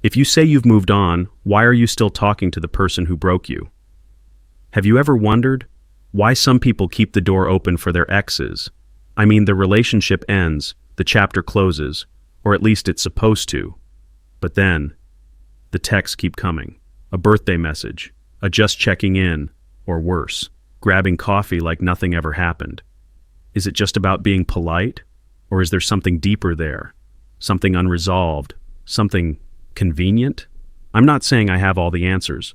If you say you've moved on, why are you still talking to the person who broke you? Have you ever wondered why some people keep the door open for their exes? I mean, the relationship ends, the chapter closes, or at least it's supposed to. But then, the texts keep coming. A birthday message, a just checking in, or worse, grabbing coffee like nothing ever happened. Is it just about being polite? Or is there something deeper there? Something unresolved? Something convenient? I'm not saying I have all the answers,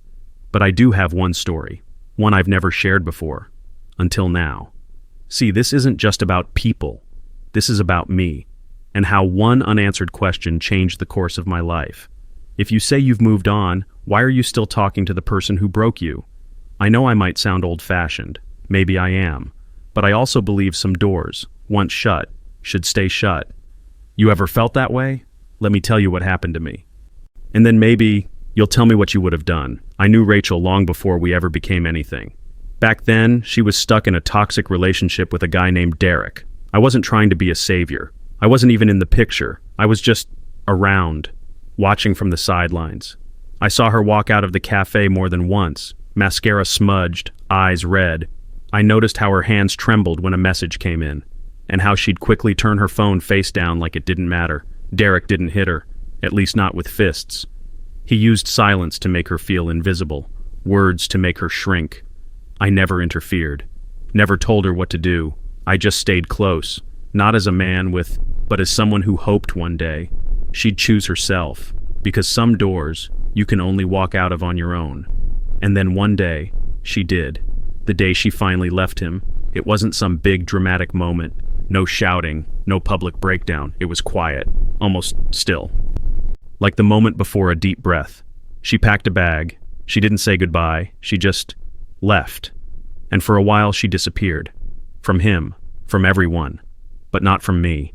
but I do have one story, one I've never shared before, until now. See, this isn't just about people. This is about me, and how one unanswered question changed the course of my life. If you say you've moved on, why are you still talking to the person who broke you? I know I might sound old-fashioned. Maybe I am. But I also believe some doors, once shut, should stay shut. You ever felt that way? Let me tell you what happened to me. And then maybe you'll tell me what you would have done. I knew Rachel long before we ever became anything. Back then, she was stuck in a toxic relationship with a guy named Derek. I wasn't trying to be a savior. I wasn't even in the picture. I was just around, watching from the sidelines. I saw her walk out of the cafe more than once, mascara smudged, eyes red. I noticed how her hands trembled when a message came in, and how she'd quickly turn her phone face down like it didn't matter. Derek didn't hit her, at least not with fists. He used silence to make her feel invisible, words to make her shrink. I never interfered, never told her what to do. I just stayed close, not as a man but as someone who hoped one day she'd choose herself, because some doors you can only walk out of on your own. And then one day, she did. The day she finally left him, it wasn't some big dramatic moment, no shouting, no public breakdown. It was quiet, almost still. Like the moment before a deep breath. She packed a bag. She didn't say goodbye. She just left. And for a while she disappeared. From him, from everyone, but not from me.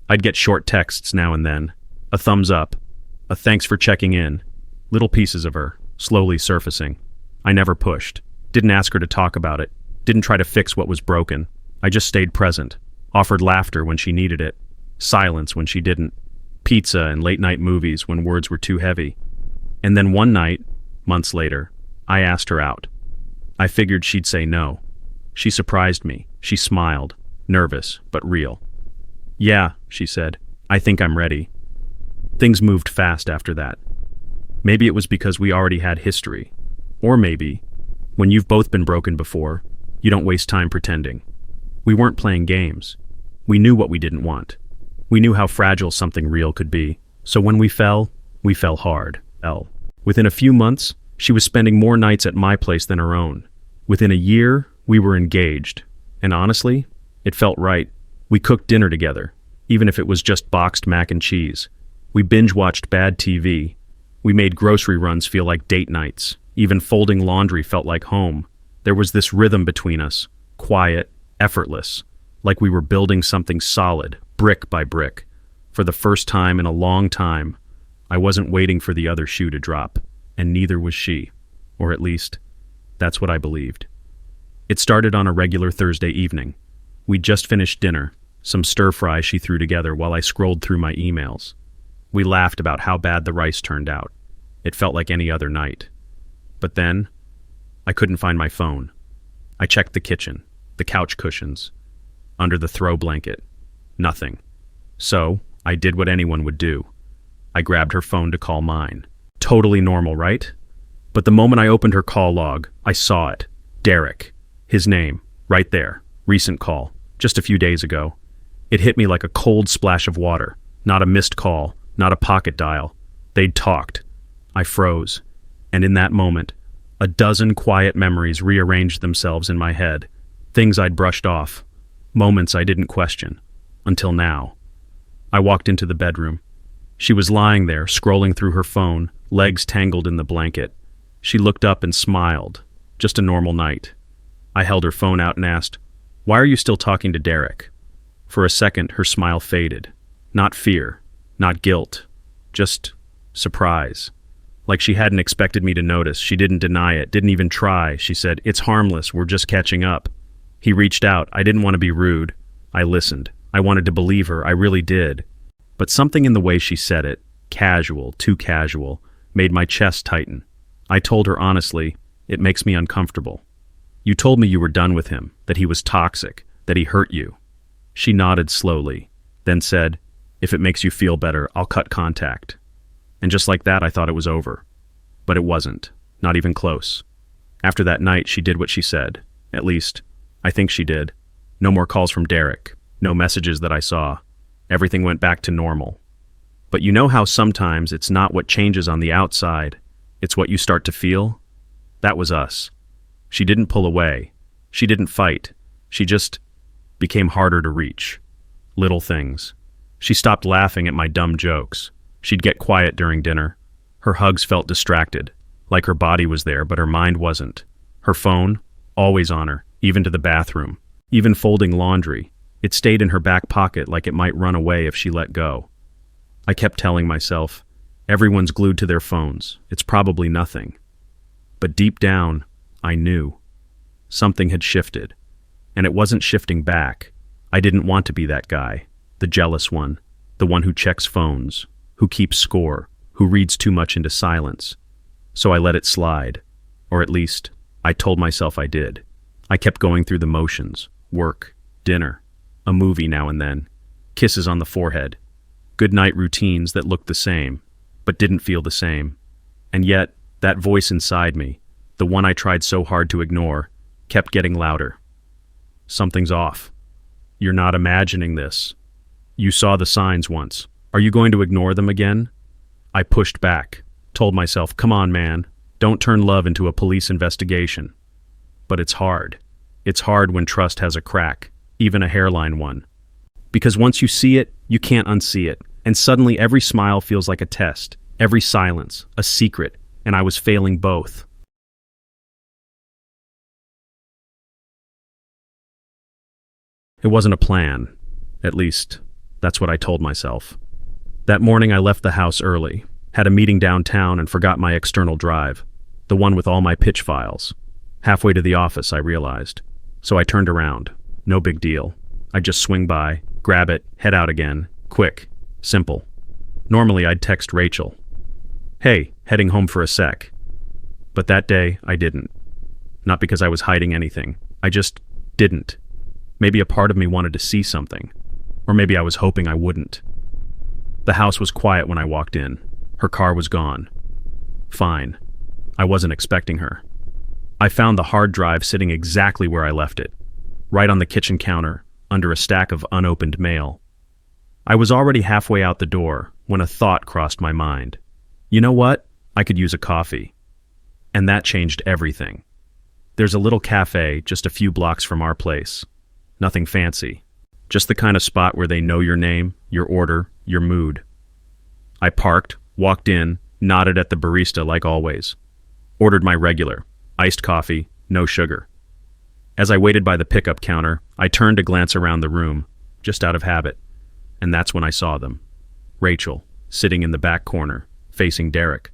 I'd get short texts now and then. A thumbs up, a thanks for checking in. Little pieces of her, slowly surfacing. I never pushed. Didn't ask her to talk about it. Didn't try to fix what was broken. I just stayed present. Offered laughter when she needed it. Silence when she didn't. Pizza and late-night movies when words were too heavy. And then one night, months later, I asked her out. I figured she'd say no. She surprised me. She smiled, nervous but real. "Yeah," she said, "I think I'm ready." Things moved fast after that. Maybe it was because we already had history. Or maybe, when you've both been broken before, you don't waste time pretending. We weren't playing games. We knew what we didn't want. We knew how fragile something real could be. So when we fell hard. Within a few months, she was spending more nights at my place than her own. Within a year, we were engaged. And honestly, it felt right. We cooked dinner together, even if it was just boxed mac and cheese. We binge-watched bad TV. We made grocery runs feel like date nights. Even folding laundry felt like home. There was this rhythm between us, quiet, effortless, like we were building something solid, brick by brick. For the first time in a long time, I wasn't waiting for the other shoe to drop, and neither was she. Or at least, that's what I believed. It started on a regular Thursday evening. We'd just finished dinner, some stir-fry she threw together while I scrolled through my emails. We laughed about how bad the rice turned out. It felt like any other night. But then, I couldn't find my phone. I checked the kitchen, the couch cushions, under the throw blanket. Nothing. So, I did what anyone would do. I grabbed her phone to call mine. Totally normal, right? But the moment I opened her call log, I saw it. Derek. His name. Right there. Recent call. Just a few days ago. It hit me like a cold splash of water. Not a missed call. Not a pocket dial. They'd talked. I froze. And in that moment, a dozen quiet memories rearranged themselves in my head. Things I'd brushed off. Moments I didn't question. Until now. I walked into the bedroom. She was lying there, scrolling through her phone, legs tangled in the blanket. She looked up and smiled. Just a normal night. I held her phone out and asked, "Why are you still talking to Derek?" For a second, her smile faded. Not fear, not guilt, just surprise. Like she hadn't expected me to notice. She didn't deny it, didn't even try. She said, "It's harmless, we're just catching up." He reached out. I didn't want to be rude. I listened. I wanted to believe her. I really did. But something in the way she said it, Casual, too casual, made my chest tighten. I told her honestly, it makes me uncomfortable. You told me you were done with him, that he was toxic, that he hurt you. She nodded slowly, then said, if it makes you feel better, I'll cut contact. And just like that, I thought it was over. But it wasn't, not even close. After that night, she did what she said. At least, I think she did. No more calls from Derek, no messages that I saw. Everything went back to normal. But you know how sometimes it's not what changes on the outside, it's what you start to feel? That was us. She didn't pull away. She didn't fight. She just became harder to reach. Little things. She stopped laughing at my dumb jokes. She'd get quiet during dinner. Her hugs felt distracted, like her body was there, but her mind wasn't. Her phone, always on her, even to the bathroom. Even folding laundry, it stayed in her back pocket like it might run away if she let go. I kept telling myself, everyone's glued to their phones. It's probably nothing. But deep down, I knew. Something had shifted. And it wasn't shifting back. I didn't want to be that guy. The jealous one. The one who checks phones. Who keeps score. Who reads too much into silence. So I let it slide. Or at least, I told myself I did. I kept going through the motions. Work. Dinner. A movie now and then. Kisses on the forehead. Good night routines that looked the same, but didn't feel the same. And yet, that voice inside me, the one I tried so hard to ignore, kept getting louder. Something's off. You're not imagining this. You saw the signs once. Are you going to ignore them again? I pushed back, told myself, come on, man, don't turn love into a police investigation. But it's hard. It's hard when trust has a crack, even a hairline one. Because once you see it, you can't unsee it. And suddenly every smile feels like a test, every silence, a secret, and I was failing both. It wasn't a plan. At least, that's what I told myself. That morning I left the house early, had a meeting downtown and forgot my external drive, the one with all my pitch files. Halfway to the office, I realized. So I turned around. No big deal. I'd just swing by, grab it, head out again. Quick. Simple. Normally I'd text Rachel. Hey, heading home for a sec. But that day, I didn't. Not because I was hiding anything. I just didn't. Maybe a part of me wanted to see something. Or maybe I was hoping I wouldn't. The house was quiet when I walked in. Her car was gone. Fine. I wasn't expecting her. I found the hard drive sitting exactly where I left it. Right on the kitchen counter, under a stack of unopened mail. I was already halfway out the door when a thought crossed my mind. You know what? I could use a coffee. And that changed everything. There's a little cafe just a few blocks from our place. Nothing fancy. Just the kind of spot where they know your name, your order, your mood. I parked, walked in, nodded at the barista like always. Ordered my regular, iced coffee, no sugar. As I waited by the pickup counter, I turned to glance around the room, just out of habit. And that's when I saw them. Rachel, sitting in the back corner, facing Derek.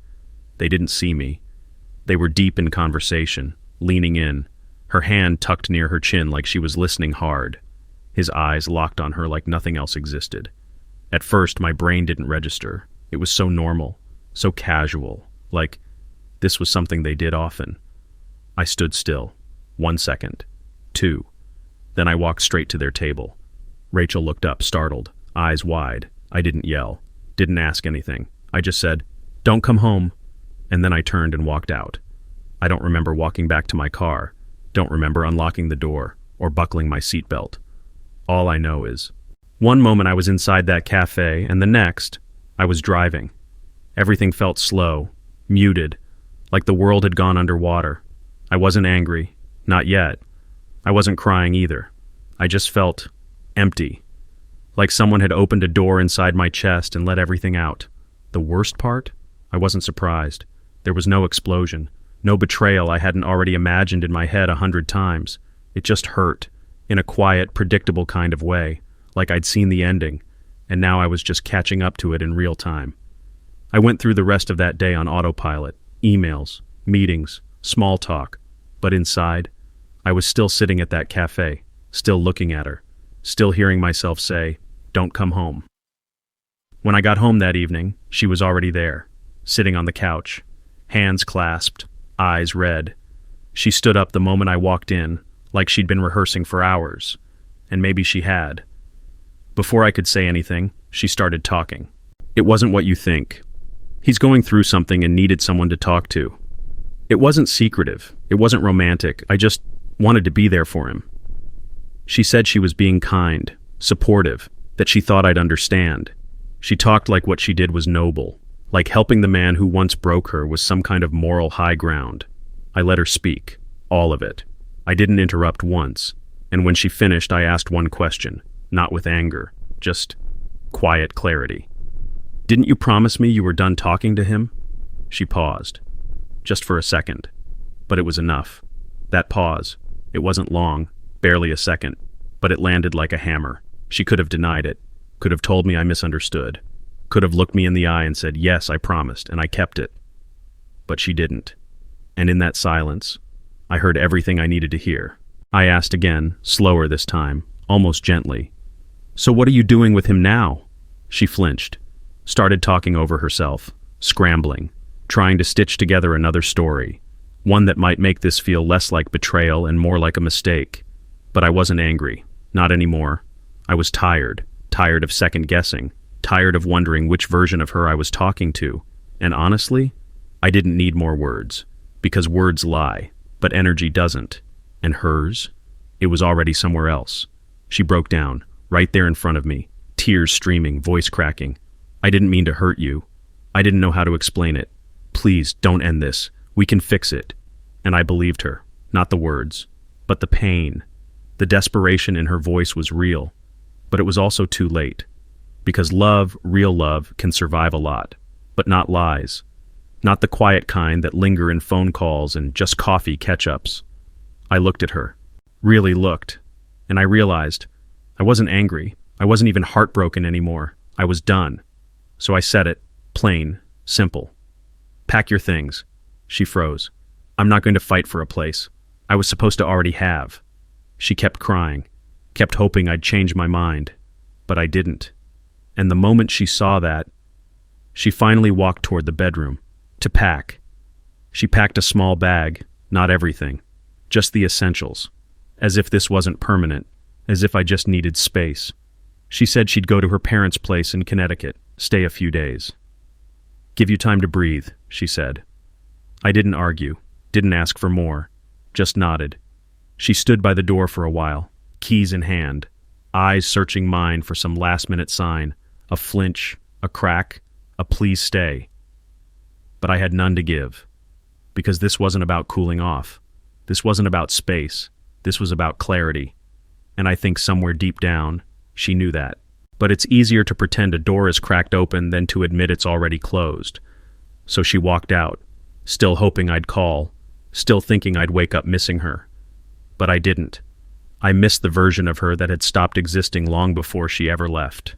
They didn't see me. They were deep in conversation, leaning in, her hand tucked near her chin like she was listening hard. His eyes locked on her like nothing else existed. At first, my brain didn't register. It was so normal, so casual, like this was something they did often. I stood still. 1 second. 2. Then I walked straight to their table. Rachel looked up, startled, eyes wide. I didn't yell, didn't ask anything. I just said, "Don't come home." And then I turned and walked out. I don't remember walking back to my car, don't remember unlocking the door or buckling my seatbelt. All I know is, one moment I was inside that cafe, and the next, I was driving. Everything felt slow, muted, like the world had gone underwater. I wasn't angry, not yet. I wasn't crying either. I just felt empty, like someone had opened a door inside my chest and let everything out. The worst part? I wasn't surprised. There was no explosion, no betrayal I hadn't already imagined in my head 100 times. It just hurt, in a quiet, predictable kind of way, like I'd seen the ending, and now I was just catching up to it in real time. I went through the rest of that day on autopilot, emails, meetings, small talk, but inside, I was still sitting at that cafe, still looking at her, still hearing myself say, "Don't come home." When I got home that evening, she was already there, sitting on the couch, hands clasped, eyes red. She stood up the moment I walked in, like she'd been rehearsing for hours. And maybe she had. Before I could say anything, she started talking. It wasn't what you think. He's going through something and needed someone to talk to. It wasn't secretive. It wasn't romantic. I just wanted to be there for him. She said she was being kind, supportive, that she thought I'd understand. She talked like what she did was noble, like helping the man who once broke her was some kind of moral high ground. I let her speak, all of it. I didn't interrupt once, and when she finished I asked one question, not with anger, just quiet clarity. Didn't you promise me you were done talking to him? She paused, just for a second, but it was enough. That pause, it wasn't long, barely a second, but it landed like a hammer. She could have denied it, could have told me I misunderstood, could have looked me in the eye and said, yes, I promised, and I kept it. But she didn't. And in that silence, I heard everything I needed to hear. I asked again, slower this time, almost gently. So what are you doing with him now? She flinched, started talking over herself, scrambling, trying to stitch together another story, one that might make this feel less like betrayal and more like a mistake. But I wasn't angry, not anymore. I was tired of second-guessing, tired of wondering which version of her I was talking to. And honestly, I didn't need more words, because words lie, but energy doesn't. And hers? It was already somewhere else. She broke down, right there in front of me, tears streaming, voice cracking. I didn't mean to hurt you. I didn't know how to explain it. Please, don't end this. We can fix it. And I believed her, not the words, but the pain. The desperation in her voice was real, but it was also too late. Because love, real love, can survive a lot, but not lies. Not the quiet kind that linger in phone calls and just coffee catch-ups. I looked at her, really looked, and I realized I wasn't angry. I wasn't even heartbroken anymore. I was done. So I said it, plain, simple. Pack your things. She froze. I'm not going to fight for a place I was supposed to already have. She kept crying, kept hoping I'd change my mind, but I didn't. And the moment she saw that, she finally walked toward the bedroom, to pack. She packed a small bag, not everything, just the essentials, as if this wasn't permanent, as if I just needed space. She said she'd go to her parents' place in Connecticut, stay a few days. Give you time to breathe, she said. I didn't argue, didn't ask for more, just nodded. She stood by the door for a while, keys in hand, eyes searching mine for some last-minute sign, a flinch, a crack, a please stay. But I had none to give, because this wasn't about cooling off. This wasn't about space. This was about clarity. And I think somewhere deep down, she knew that. But it's easier to pretend a door is cracked open than to admit it's already closed. So she walked out, still hoping I'd call, still thinking I'd wake up missing her. But I didn't. I missed the version of her that had stopped existing long before she ever left.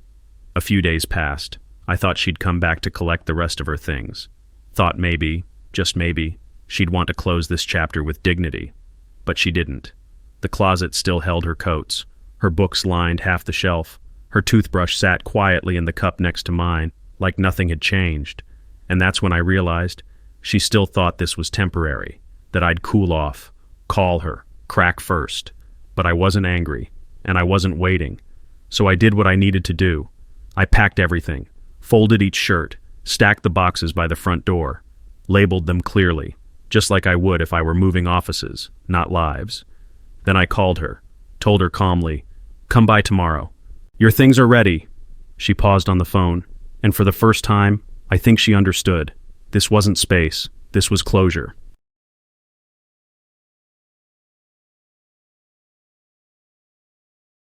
A few days passed. I thought she'd come back to collect the rest of her things. Thought maybe, just maybe, she'd want to close this chapter with dignity. But she didn't. The closet still held her coats. Her books lined half the shelf. Her toothbrush sat quietly in the cup next to mine, like nothing had changed. And that's when I realized she still thought this was temporary, that I'd cool off, call her, crack first. But I wasn't angry, and I wasn't waiting. So I did what I needed to do. I packed everything, folded each shirt, stacked the boxes by the front door, labeled them clearly, just like I would if I were moving offices, not lives. Then I called her, told her calmly, "Come by tomorrow. Your things are ready." She paused on the phone, and for the first time, I think she understood. This wasn't space. This was closure.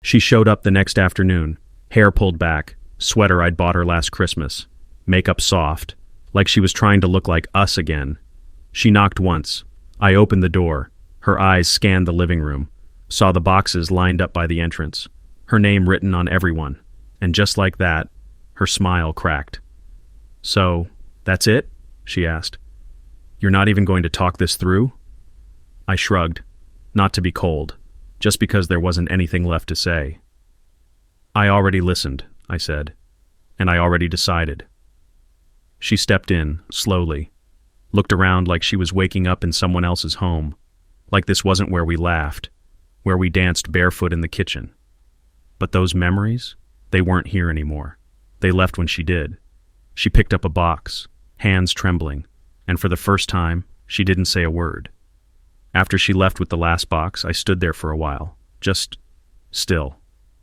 She showed up the next afternoon, hair pulled back, sweater I'd bought her last Christmas, makeup soft, like she was trying to look like us again. She knocked once. I opened the door. Her eyes scanned the living room, saw the boxes lined up by the entrance, her name written on everyone, and just like that, her smile cracked. "So, that's it?" she asked. "You're not even going to talk this through?" I shrugged, not to be cold, just because there wasn't anything left to say. "I already listened," I said. and I already decided. She stepped in, slowly, looked around like she was waking up in someone else's home, like this wasn't where we laughed, where we danced barefoot in the kitchen. But those memories, they weren't here anymore. They left when she did. She picked up a box, hands trembling, and for the first time, she didn't say a word. After she left with the last box, I stood there for a while, just still.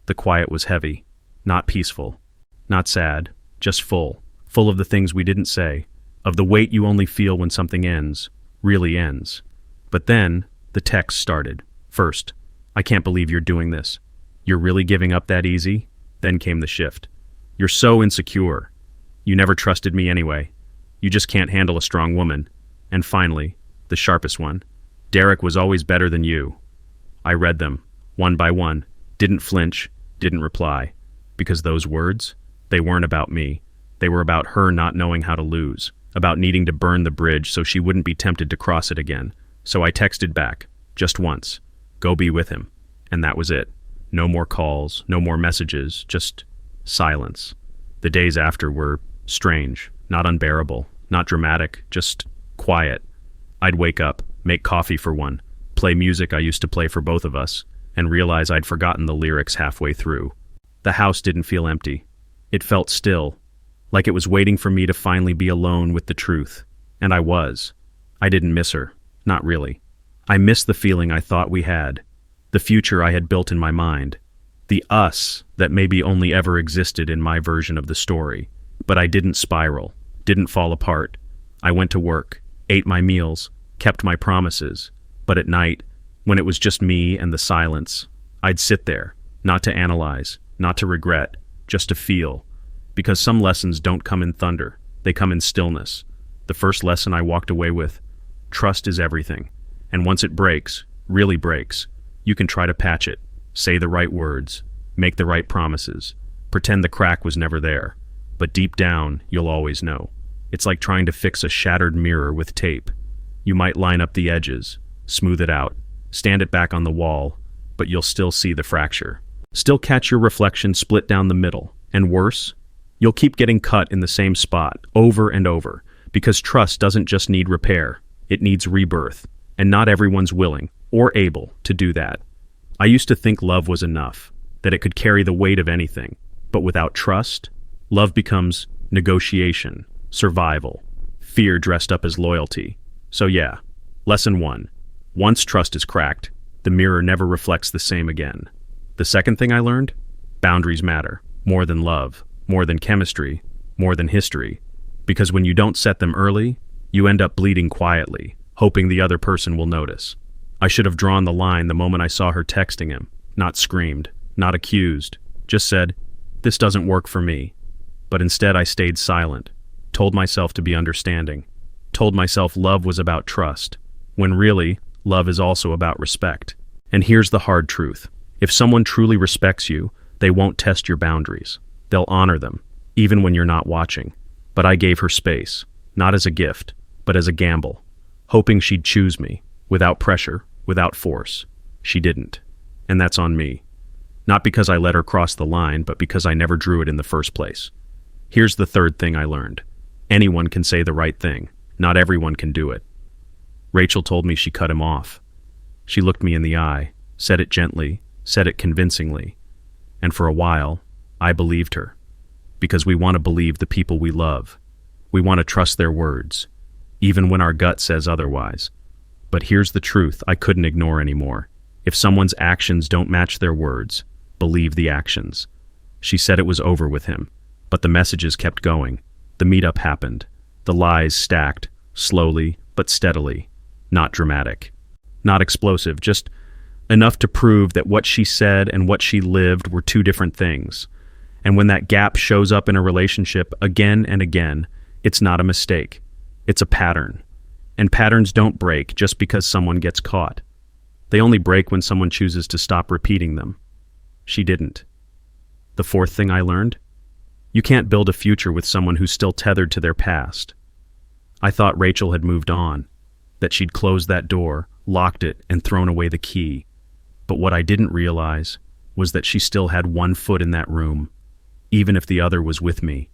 The quiet was heavy, not peaceful, not sad, just full of the things we didn't say, of the weight you only feel when something ends, really ends. But then, the text started. First, "I can't believe you're doing this. You're really giving up that easy?" Then came the shift. "You're so insecure. You never trusted me anyway. You just can't handle a strong woman." And finally, the sharpest one. "Derek was always better than you." I read them, one by one, didn't flinch, didn't reply. Because those words, they weren't about me. They were about her not knowing how to lose, about needing to burn the bridge so she wouldn't be tempted to cross it again. So I texted back, just once, "Go be with him." And that was it. No more calls, no more messages, just silence. The days after were strange, not unbearable, not dramatic, just quiet. I'd wake up, make coffee for one, play music I used to play for both of us, and realize I'd forgotten the lyrics halfway through. The house didn't feel empty. It felt still, like it was waiting for me to finally be alone with the truth. And I was. I didn't miss her. Not really. I missed the feeling I thought we had, the future I had built in my mind, the us that maybe only ever existed in my version of the story. But I didn't spiral, didn't fall apart. I went to work, ate my meals, kept my promises. But at night, when it was just me and the silence, I'd sit there, not to analyze, not to regret, just to feel. Because some lessons don't come in thunder, they come in stillness. The first lesson I walked away with: trust is everything. And once it breaks, really breaks, you can try to patch it, say the right words, make the right promises, pretend the crack was never there. But deep down, you'll always know. It's like trying to fix a shattered mirror with tape. You might line up the edges, smooth it out, stand it back on the wall, but you'll still see the fracture. Still catch your reflection split down the middle. And worse, you'll keep getting cut in the same spot, over and over, because trust doesn't just need repair, it needs rebirth, and not everyone's willing, or able, to do that. I used to think love was enough, that it could carry the weight of anything, but without trust, love becomes negotiation, survival, fear dressed up as loyalty. So yeah, lesson 1. Once trust is cracked, the mirror never reflects the same again. The second thing I learned? Boundaries matter, more than love, more than chemistry, more than history. Because when you don't set them early, you end up bleeding quietly, hoping the other person will notice. I should have drawn the line the moment I saw her texting him, not screamed, not accused, just said, "This doesn't work for me." But instead I stayed silent, told myself to be understanding, told myself love was about trust, when really, love is also about respect. And here's the hard truth. If someone truly respects you, they won't test your boundaries. They'll honor them, even when you're not watching. But I gave her space, not as a gift, but as a gamble, hoping she'd choose me, without pressure, without force. She didn't. And that's on me. Not because I let her cross the line, but because I never drew it in the first place. Here's the third thing I learned. Anyone can say the right thing. Not everyone can do it. Rachel told me she cut him off. She looked me in the eye, said it gently, said it convincingly. And for a while, I believed her. Because we want to believe the people we love. We want to trust their words, even when our gut says otherwise. But here's the truth I couldn't ignore anymore. If someone's actions don't match their words, believe the actions. She said it was over with him, but the messages kept going. The meetup happened. The lies stacked, slowly but steadily. Not dramatic. Not explosive, just enough to prove that what she said and what she lived were two different things. And when that gap shows up in a relationship again and again, it's not a mistake. It's a pattern. And patterns don't break just because someone gets caught. They only break when someone chooses to stop repeating them. She didn't. The fourth thing I learned? You can't build a future with someone who's still tethered to their past. I thought Rachel had moved on, that she'd closed that door, locked it, and thrown away the key. But what I didn't realize was that she still had one foot in that room. even if the other was with me.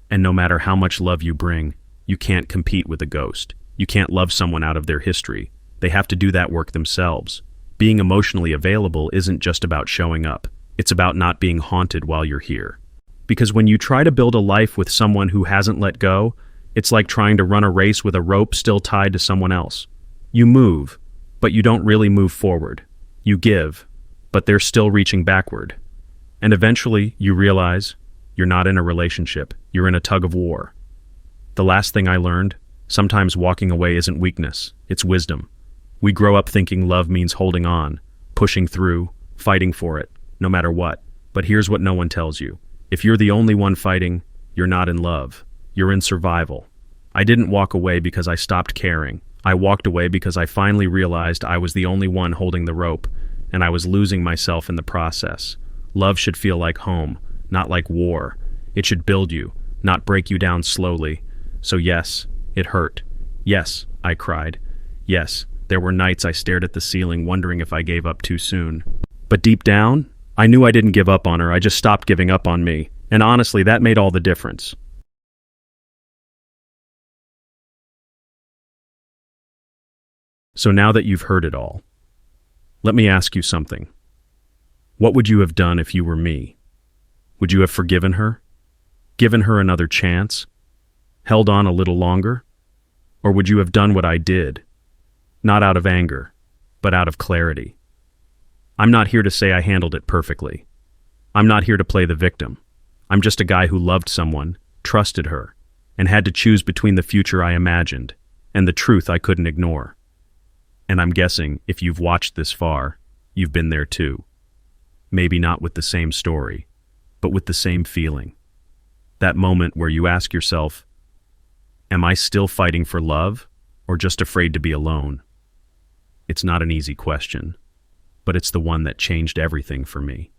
And no matter how much love you bring, you can't compete with a ghost. You can't love someone out of their history. They have to do that work themselves. Being emotionally available isn't just about showing up. It's about not being haunted while you're here. Because when you try to build a life with someone who hasn't let go, it's like trying to run a race with a rope still tied to someone else. You move, but you don't really move forward. You give, but they're still reaching backward. And eventually, you realize you're not in a relationship. You're in a tug of war. The last thing I learned, sometimes walking away isn't weakness, it's wisdom. We grow up thinking love means holding on, pushing through, fighting for it, no matter what. But here's what no one tells you. If you're the only one fighting, you're not in love. You're in survival. I didn't walk away because I stopped caring. I walked away because I finally realized I was the only one holding the rope, and I was losing myself in the process. Love should feel like home, not like war. It should build you, not break you down slowly. So yes, it hurt. Yes, I cried. Yes, there were nights I stared at the ceiling wondering if I gave up too soon. But deep down, I knew I didn't give up on her. I just stopped giving up on me. And honestly, that made all the difference. So now that you've heard it all, let me ask you something. What would you have done if you were me? Would you have forgiven her? Given her another chance? Held on a little longer? Or would you have done what I did? Not out of anger, but out of clarity. I'm not here to say I handled it perfectly. I'm not here to play the victim. I'm just a guy who loved someone, trusted her, and had to choose between the future I imagined and the truth I couldn't ignore. And I'm guessing if you've watched this far, you've been there too. Maybe not with the same story, but with the same feeling. That moment where you ask yourself, am I still fighting for love or just afraid to be alone? It's not an easy question, but it's the one that changed everything for me.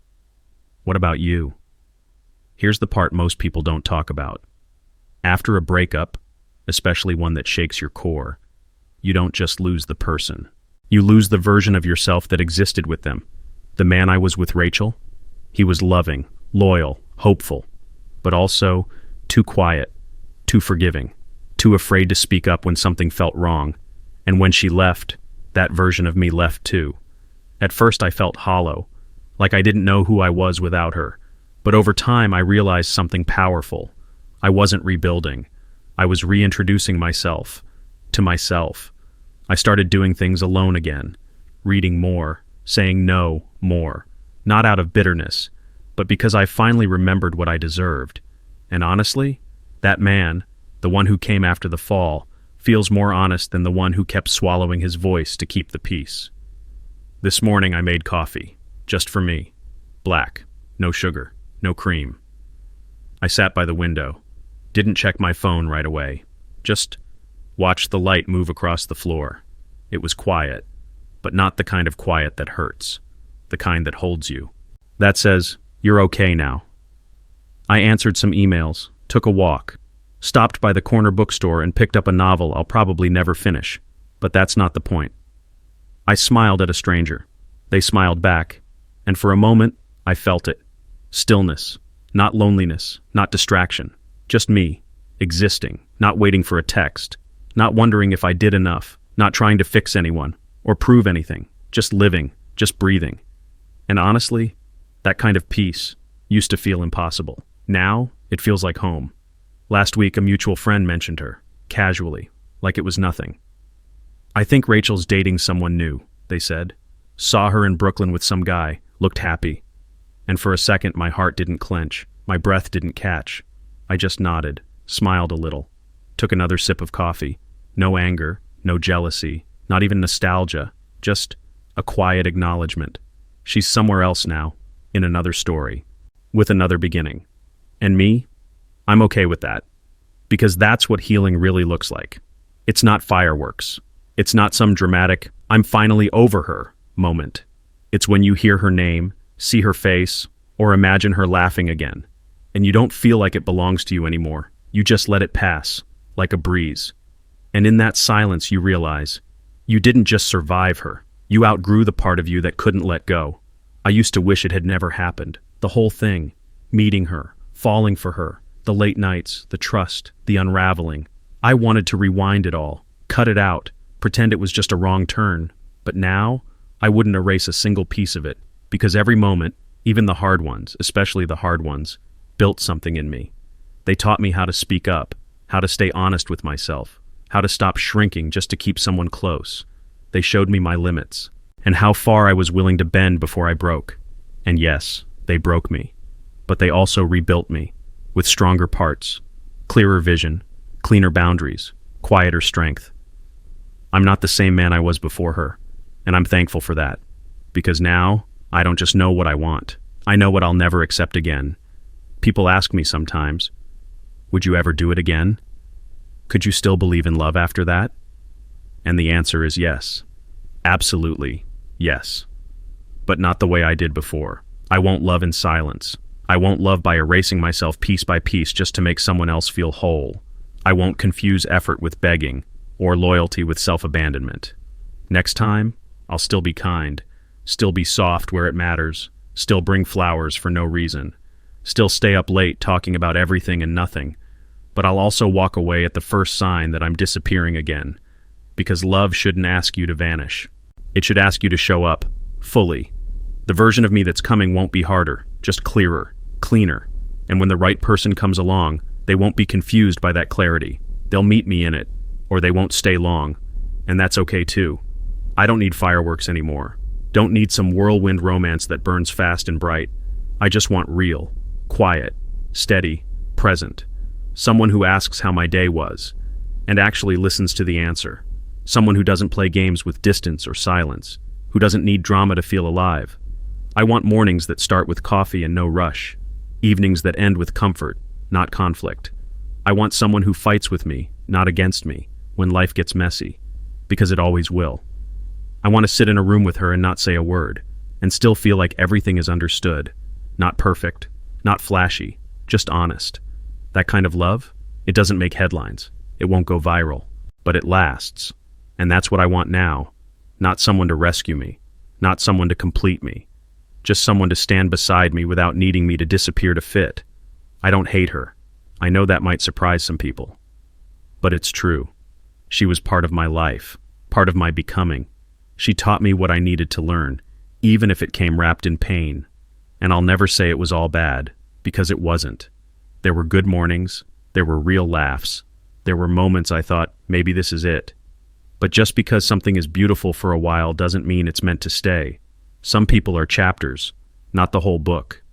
What about you? Here's the part most people don't talk about. After a breakup, especially one that shakes your core, you don't just lose the person. You lose the version of yourself that existed with them. The man I was with Rachel, he was loving, loyal, hopeful, but also too quiet, too forgiving, too afraid to speak up when something felt wrong. And when she left, that version of me left too. At first I felt hollow, like I didn't know who I was without her. But over time I realized something powerful. I wasn't rebuilding. I was reintroducing myself to myself. I started doing things alone again, reading more, saying no more, not out of bitterness, but because I finally remembered what I deserved. And honestly, that man, the one who came after the fall, feels more honest than the one who kept swallowing his voice to keep the peace. This morning I made coffee, just for me. Black, no sugar, no cream. I sat by the window, didn't check my phone right away, just watched the light move across the floor. It was quiet, but not the kind of quiet that hurts, the kind that holds you. That says, you're okay now. I answered some emails, took a walk, stopped by the corner bookstore and picked up a novel I'll probably never finish, but that's not the point. I smiled at a stranger. They smiled back, and for a moment, I felt it. Stillness, not loneliness, not distraction, just me, existing, not waiting for a text, not wondering if I did enough, not trying to fix anyone or prove anything, just living, just breathing. And honestly, that kind of peace used to feel impossible. Now, it feels like home. Last week, a mutual friend mentioned her, casually, like it was nothing. I think Rachel's dating someone new, they said. Saw her in Brooklyn with some guy, looked happy. And for a second, my heart didn't clench, my breath didn't catch. I just nodded, smiled a little, took another sip of coffee. No anger, no jealousy, not even nostalgia, just a quiet acknowledgement. She's somewhere else now, in another story, with another beginning. And me? I'm okay with that. Because that's what healing really looks like. It's not fireworks. It's not some dramatic, I'm finally over her moment. It's when you hear her name, see her face, or imagine her laughing again. And you don't feel like it belongs to you anymore. You just let it pass, like a breeze. And in that silence you realize, you didn't just survive her. You outgrew the part of you that couldn't let go. I used to wish it had never happened. The whole thing. Meeting her, falling for her, the late nights, the trust, the unraveling. I wanted to rewind it all, cut it out, pretend it was just a wrong turn. But now, I wouldn't erase a single piece of it, because every moment, even the hard ones, especially the hard ones, built something in me. They taught me how to speak up, how to stay honest with myself, how to stop shrinking just to keep someone close. They showed me my limits, and how far I was willing to bend before I broke. And yes, they broke me. But they also rebuilt me, with stronger parts, clearer vision, cleaner boundaries, quieter strength. I'm not the same man I was before her, and I'm thankful for that. Because now, I don't just know what I want. I know what I'll never accept again. People ask me sometimes, would you ever do it again? Could you still believe in love after that? And the answer is yes. Absolutely, yes. But not the way I did before. I won't love in silence. I won't love by erasing myself piece by piece just to make someone else feel whole. I won't confuse effort with begging, or loyalty with self-abandonment. Next time, I'll still be kind, still be soft where it matters, still bring flowers for no reason, still stay up late talking about everything and nothing, but I'll also walk away at the first sign that I'm disappearing again, because love shouldn't ask you to vanish. It should ask you to show up, fully. The version of me that's coming won't be harder, just clearer, cleaner, and when the right person comes along, they won't be confused by that clarity. They'll meet me in it, or they won't stay long, and that's okay too. I don't need fireworks anymore. Don't need some whirlwind romance that burns fast and bright. I just want real, quiet, steady, present. Someone who asks how my day was, and actually listens to the answer. Someone who doesn't play games with distance or silence, who doesn't need drama to feel alive. I want mornings that start with coffee and no rush, evenings that end with comfort, not conflict. I want someone who fights with me, not against me, when life gets messy, because it always will. I want to sit in a room with her and not say a word, and still feel like everything is understood. Not perfect, not flashy, just honest. That kind of love, it doesn't make headlines, it won't go viral, but it lasts. And that's what I want now. Not someone to rescue me, not someone to complete me, just someone to stand beside me without needing me to disappear to fit. I don't hate her. I know that might surprise some people. But it's true. She was part of my life, part of my becoming. She taught me what I needed to learn, even if it came wrapped in pain. And I'll never say it was all bad, because it wasn't. There were good mornings, there were real laughs, there were moments I thought, maybe this is it. But just because something is beautiful for a while doesn't mean it's meant to stay. Some people are chapters, not the whole book.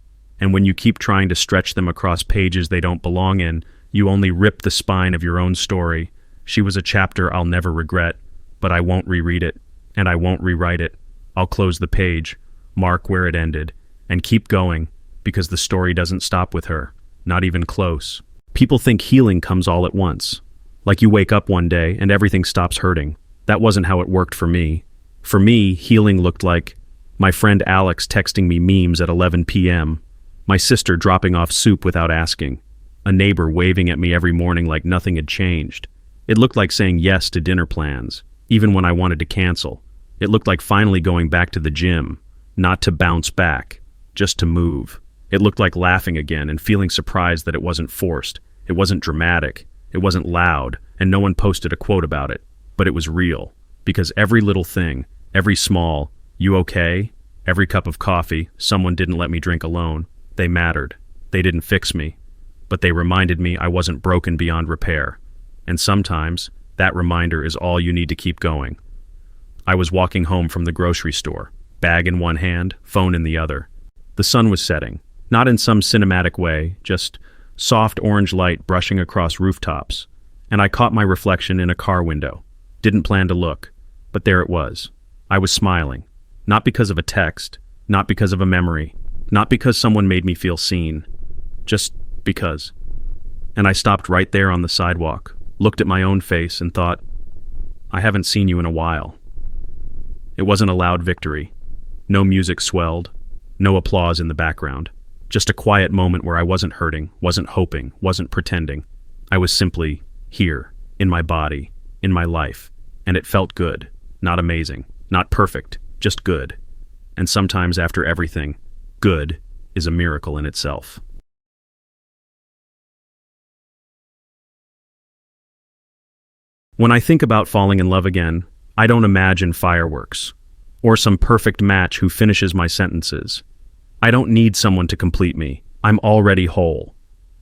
And when you keep trying to stretch them across pages they don't belong in, you only rip the spine of your own story. She was a chapter I'll never regret, but I won't reread it, and I won't rewrite it. I'll close the page, mark where it ended, and keep going, because the story doesn't stop with her, not even close. People think healing comes all at once. Like you wake up one day and everything stops hurting. That wasn't how it worked for me. For me, healing looked like my friend Alex texting me memes at 11 p.m., my sister dropping off soup without asking, a neighbor waving at me every morning like nothing had changed. It looked like saying yes to dinner plans, even when I wanted to cancel. It looked like finally going back to the gym, not to bounce back, just to move. It looked like laughing again and feeling surprised that it wasn't forced, it wasn't dramatic, it wasn't loud, and no one posted a quote about it. But it was real, because every little thing, every small, "You okay?" every cup of coffee, someone didn't let me drink alone, they mattered. They didn't fix me, but they reminded me I wasn't broken beyond repair. And sometimes, that reminder is all you need to keep going. I was walking home from the grocery store, bag in one hand, phone in the other. The sun was setting, not in some cinematic way, just soft orange light brushing across rooftops, and I caught my reflection in a car window. Didn't plan to look, but there it was. I was smiling, not because of a text, not because of a memory, not because someone made me feel seen, just because. And I stopped right there on the sidewalk, looked at my own face and thought, I haven't seen you in a while. It wasn't a loud victory. No music swelled, no applause in the background. Just a quiet moment where I wasn't hurting, wasn't hoping, wasn't pretending. I was simply here, in my body, in my life, and it felt good, not amazing, not perfect, just good. And sometimes after everything, good is a miracle in itself. When I think about falling in love again, I don't imagine fireworks or some perfect match who finishes my sentences. I don't need someone to complete me. I'm already whole.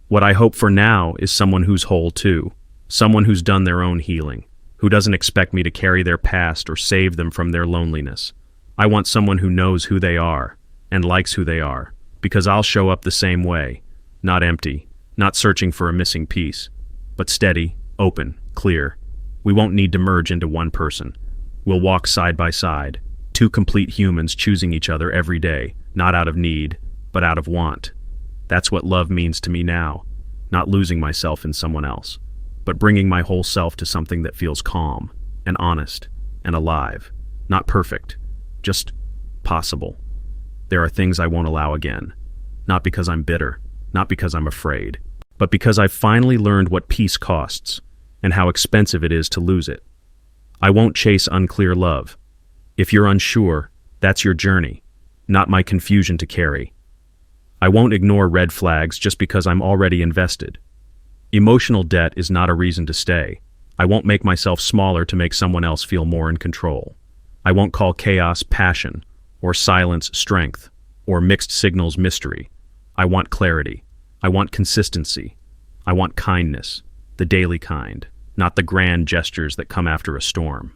What I hope for now is someone who's whole too, someone who's done their own healing, who doesn't expect me to carry their past or save them from their loneliness. I want someone who knows who they are and likes who they are, because I'll show up the same way, not empty, not searching for a missing piece, but steady, open, clear. We won't need to merge into one person. We'll walk side by side, two complete humans choosing each other every day, not out of need, but out of want. That's what love means to me now, not losing myself in someone else, but bringing my whole self to something that feels calm and honest and alive, not perfect, just possible. There are things I won't allow again, not because I'm bitter, not because I'm afraid, but because I've finally learned what peace costs and how expensive it is to lose it. I won't chase unclear love. If you're unsure, that's your journey, not my confusion to carry. I won't ignore red flags just because I'm already invested. Emotional debt is not a reason to stay. I won't make myself smaller to make someone else feel more in control. I won't call chaos passion, or silence strength, or mixed signals mystery. I want clarity. I want consistency. I want kindness, the daily kind, not the grand gestures that come after a storm.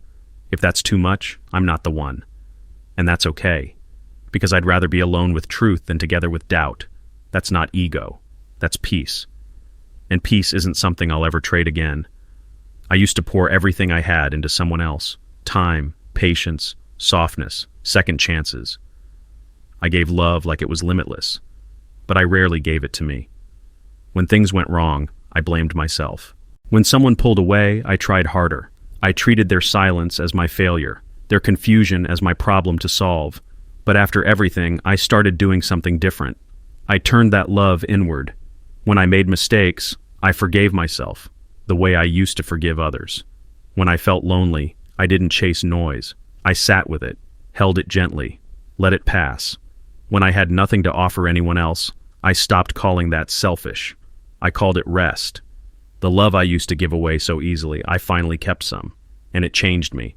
If that's too much, I'm not the one. And that's okay, because I'd rather be alone with truth than together with doubt. That's not ego. That's peace. And peace isn't something I'll ever trade again. I used to pour everything I had into someone else. Time, patience, softness, second chances. I gave love like it was limitless, but I rarely gave it to me. When things went wrong, I blamed myself. When someone pulled away, I tried harder. I treated their silence as my failure, their confusion as my problem to solve. But after everything, I started doing something different. I turned that love inward. When I made mistakes, I forgave myself, the way I used to forgive others. When I felt lonely, I didn't chase noise. I sat with it, held it gently, let it pass. When I had nothing to offer anyone else, I stopped calling that selfish. I called it rest. The love I used to give away so easily, I finally kept some, and it changed me.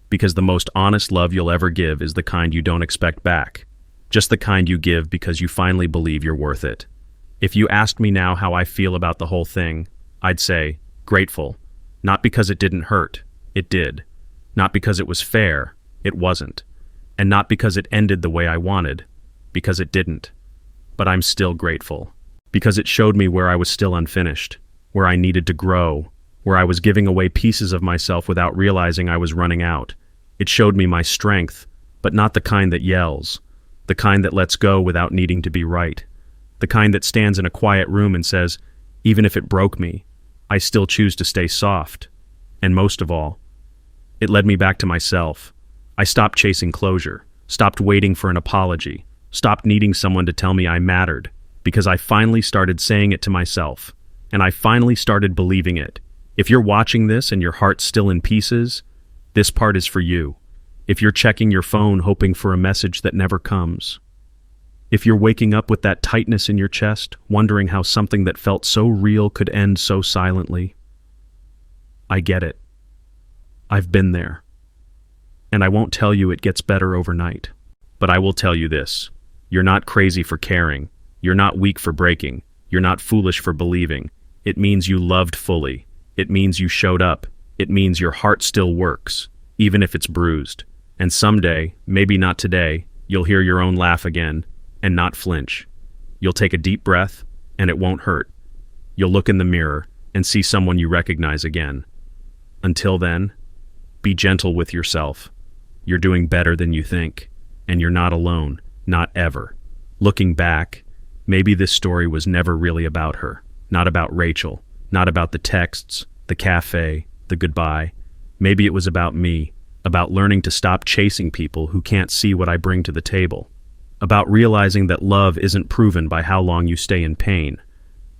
Because the most honest love you'll ever give is the kind you don't expect back. Just the kind you give because you finally believe you're worth it. If you asked me now how I feel about the whole thing, I'd say, grateful. Not because it didn't hurt, it did. Not because it was fair, it wasn't. And not because it ended the way I wanted, because it didn't. But I'm still grateful. Because it showed me where I was still unfinished, where I needed to grow, where I was giving away pieces of myself without realizing I was running out. It showed me my strength, but not the kind that yells, the kind that lets go without needing to be right, the kind that stands in a quiet room and says, even if it broke me, I still choose to stay soft. And most of all, it led me back to myself. I stopped chasing closure, stopped waiting for an apology, stopped needing someone to tell me I mattered, because I finally started saying it to myself, and I finally started believing it. If you're watching this and your heart's still in pieces, this part is for you. If you're checking your phone hoping for a message that never comes. If you're waking up with that tightness in your chest, wondering how something that felt so real could end so silently. I get it. I've been there. And I won't tell you it gets better overnight. But I will tell you this. You're not crazy for caring. You're not weak for breaking. You're not foolish for believing. It means you loved fully. It means you showed up. It means your heart still works, even if it's bruised. And someday, maybe not today, you'll hear your own laugh again and not flinch. You'll take a deep breath and it won't hurt. You'll look in the mirror and see someone you recognize again. Until then, be gentle with yourself. You're doing better than you think, and you're not alone, not ever. Looking back, maybe this story was never really about her, not about Rachel, not about the texts, the cafe, the goodbye. Maybe it was about me, about learning to stop chasing people who can't see what I bring to the table, about realizing that love isn't proven by how long you stay in pain,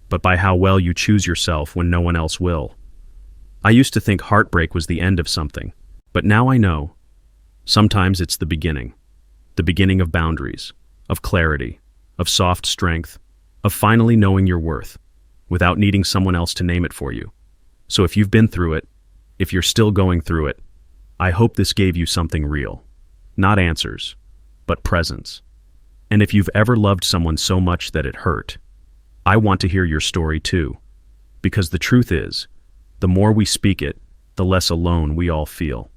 but by how well you choose yourself when no one else will. I used to think heartbreak was the end of something, but now I know. Sometimes it's the beginning of boundaries, of clarity, of soft strength, of finally knowing your worth, without needing someone else to name it for you. So if you've been through it, If you're still going through it, I hope this gave you something real. Not answers, but presence. And if you've ever loved someone so much that it hurt, I want to hear your story too. Because the truth is, the more we speak it, the less alone we all feel.